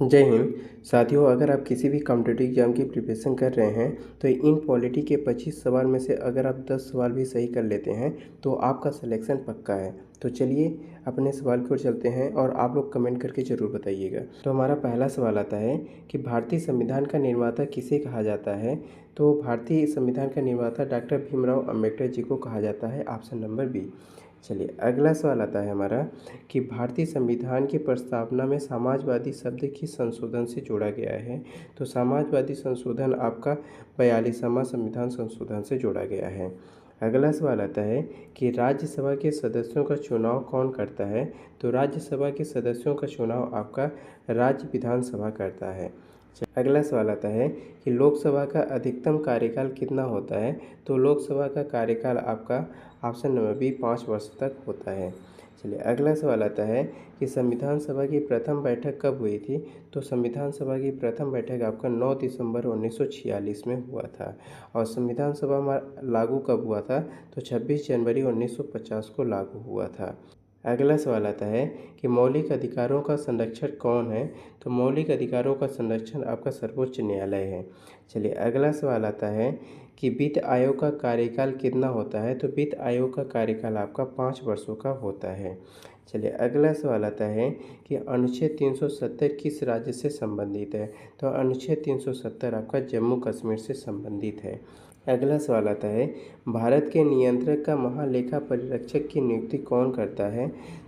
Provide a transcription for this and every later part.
जय हिंद साथियों, अगर आप किसी भी कॉम्पिटिटिव एग्जाम की प्रिपरेशन कर रहे हैं तो इन पॉलिटी के 25 सवाल में से अगर आप 10 सवाल भी सही कर लेते हैं तो आपका सिलेक्शन पक्का है। तो चलिए अपने सवाल की ओर चलते हैं और आप लोग कमेंट करके ज़रूर बताइएगा। तो हमारा पहला सवाल आता है कि भारतीय संविधान का निर्माता किसे कहा जाता है। तो भारतीय संविधान का निर्माता डॉक्टर भीमराव अम्बेडकर जी को कहा जाता है, ऑप्शन नंबर बी। चलिए अगला सवाल आता है हमारा कि भारतीय संविधान की प्रस्तावना में समाजवादी शब्द किस संशोधन से जोड़ा गया है। तो समाजवादी संशोधन आपका 42वां संविधान संशोधन से जोड़ा गया है। अगला सवाल आता है कि राज्यसभा के सदस्यों का चुनाव कौन करता है। तो राज्यसभा के सदस्यों का चुनाव आपका राज्य विधानसभा करता है। अगला सवाल आता है कि लोकसभा का अधिकतम कार्यकाल कितना होता है। तो लोकसभा का कार्यकाल आपका ऑप्शन नंबर बी 5 वर्ष तक होता है। चलिए अगला सवाल आता है कि संविधान सभा की प्रथम बैठक कब हुई थी। तो संविधान सभा की प्रथम बैठक आपका 9 दिसंबर 1946 में हुआ था। और संविधान सभा लागू कब हुआ था। तो 26 जनवरी 1950 को लागू हुआ था। अगला सवाल आता है कि मौलिक अधिकारों का संरक्षक कौन है। तो मौलिक अधिकारों का संरक्षण आपका सर्वोच्च न्यायालय है। चलिए अगला सवाल आता है कि वित्त आयोग का कार्यकाल कितना होता है। तो वित्त आयोग का कार्यकाल आपका 5 वर्षों का होता है। चलिए अगला सवाल आता है कि अनुच्छेद 370 किस राज्य से संबंधित है। तो अनुच्छेद 370 आपका जम्मू कश्मीर से संबंधित है। अगला सवाल आता है भारत के नियंत्रक का महालेखा परीक्षक की नियुक्ति कौन करता है।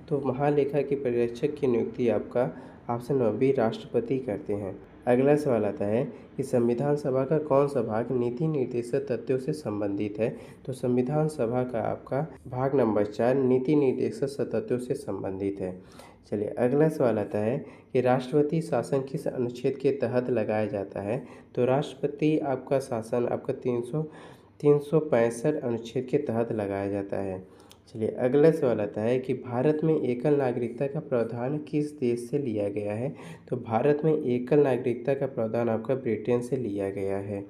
तो महालेखा के परीक्षक की नियुक्ति आपका ऑप्शन नंबर बी राष्ट्रपति करते हैं। अगला सवाल आता है कि संविधान सभा का कौन सा भाग नीति निर्देशक तथ्यों से संबंधित है। तो संविधान सभा का आपका भाग नंबर 4 नीति निर्देशक तथ्यों से संबंधित है। चलिए अगला सवाल आता है कि राष्ट्रपति शासन किस अनुच्छेद के तहत लगाया जाता है। तो राष्ट्रपति आपका शासन आपका 365 अनुच्छेद के तहत लगाया जाता है। चलिए अगला सवाल आता है कि भारत में एकल नागरिकता का प्रावधान किस देश से लिया गया है। तो भारत में एकल नागरिकता का प्रावधान आपका ब्रिटेन से लिया गया है।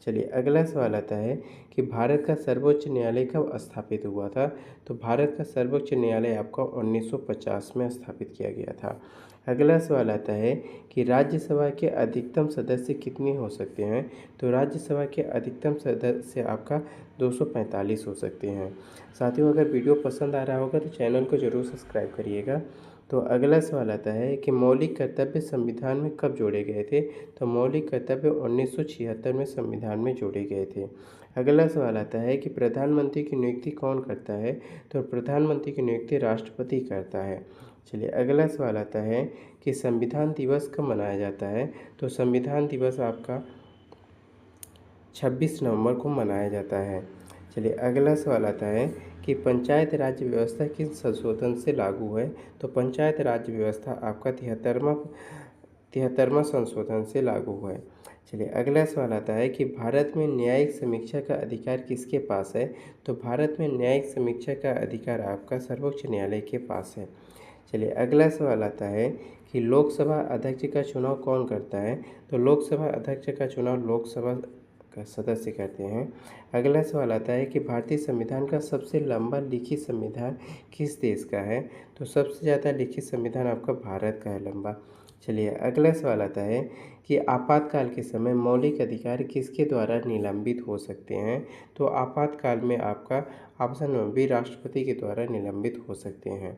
चलिए अगला सवाल आता है कि भारत का सर्वोच्च न्यायालय कब स्थापित हुआ था। तो भारत का सर्वोच्च न्यायालय आपका 1950 में स्थापित किया गया था। अगला सवाल आता है कि राज्यसभा के अधिकतम सदस्य कितने हो सकते हैं। तो राज्यसभा के अधिकतम सदस्य आपका 245 हो सकते हैं। साथियों, अगर वीडियो पसंद आ रहा होगा तो चैनल को ज़रूर सब्सक्राइब करिएगा। तो अगला सवाल आता है कि मौलिक कर्तव्य संविधान में कब जोड़े गए थे। तो मौलिक कर्तव्य 1976 में संविधान में जोड़े गए थे। अगला सवाल आता है कि प्रधानमंत्री की नियुक्ति कौन करता है। तो प्रधानमंत्री की नियुक्ति राष्ट्रपति करता है। चलिए अगला सवाल आता है कि संविधान दिवस कब मनाया जाता है। तो संविधान दिवस आपका 26 नवंबर को मनाया जाता है। चलिए अगला सवाल आता है कि पंचायत राज व्यवस्था किस संशोधन से लागू है। तो पंचायत राज व्यवस्था आपका 73वां संशोधन से लागू है। चलिए अगला सवाल आता है कि भारत में न्यायिक समीक्षा का अधिकार किसके पास है। तो भारत में न्यायिक समीक्षा का अधिकार आपका सर्वोच्च न्यायालय के पास है। चलिए अगला सवाल आता है कि लोकसभा अध्यक्ष का चुनाव कौन करता है। तो लोकसभा अध्यक्ष का चुनाव लोकसभा का सदस्य करते हैं। अगला सवाल आता है कि भारतीय संविधान का सबसे लंबा लिखित संविधान किस देश का है। तो सबसे ज़्यादा लिखित संविधान आपका भारत का है लंबा। चलिए अगला सवाल आता है कि आपातकाल के समय मौलिक अधिकार किसके द्वारा निलंबित हो सकते हैं। तो आपातकाल में आपका ऑप्शन नंबर बी राष्ट्रपति के द्वारा निलंबित हो सकते हैं।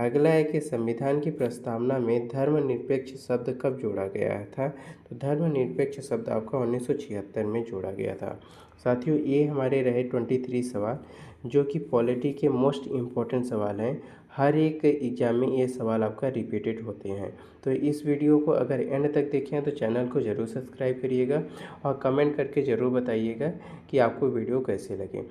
अगला है कि संविधान की प्रस्तावना में धर्मनिरपेक्ष शब्द कब जोड़ा गया था। तो धर्मनिरपेक्ष शब्द आपका 1976 में जोड़ा गया था। साथियों, ये हमारे रहे 23 सवाल जो कि पॉलिटी के मोस्ट इम्पॉर्टेंट सवाल हैं। हर एक एग्जाम में ये सवाल आपका रिपीटेड होते हैं। तो इस वीडियो को अगर एंड तक देखें तो चैनल को ज़रूर सब्सक्राइब करिएगा और कमेंट करके ज़रूर बताइएगा कि आपको वीडियो कैसे लगे।